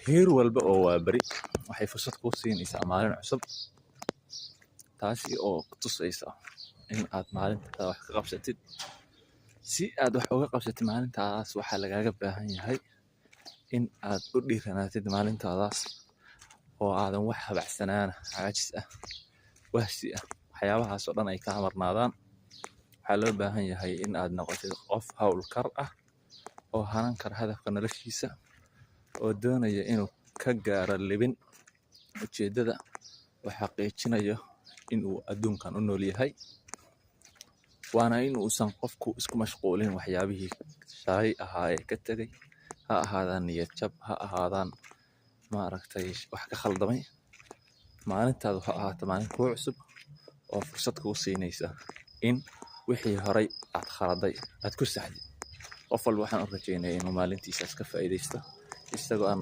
heer walba oo waa bari waxay fursad kuu siinaysaa maalin cusub taasi oo ku tusaysa in aad maalinta wax ka qabsatid si aad wax uga qabsatid maalintaas waxaa lagaaga baahan yahay in aad u dhiiranaatid maalintaadaas oo aadan wax habacsanaan caajis ah wahsi ah waxyaabahaas oo dhan ay ka marnaadaan waxaa loo baahan yahay in aad noqotid qof hawlkar ah oo hanan kara hadafka noloshiisa oo doonaya inuu ka gaaro libin ujeedada oo xaqiijinayo inuu adduunkan u nool yahay waana in uusan qofku isku mashquulin waxyaabihii shalay ahaa ee ka tegay ha ahaadaan niyad jab ha ahaadaan maaragtay wax ka khaldamay maalintaadu ha ahaato maalin kuu cusub oo fursad kuu siinaysa in wixii horay aad khaladay aad ku saxdid qof walba waxaan u rajaynayaa inuu maalintiisaas ka faa'iidaysto isagoo aan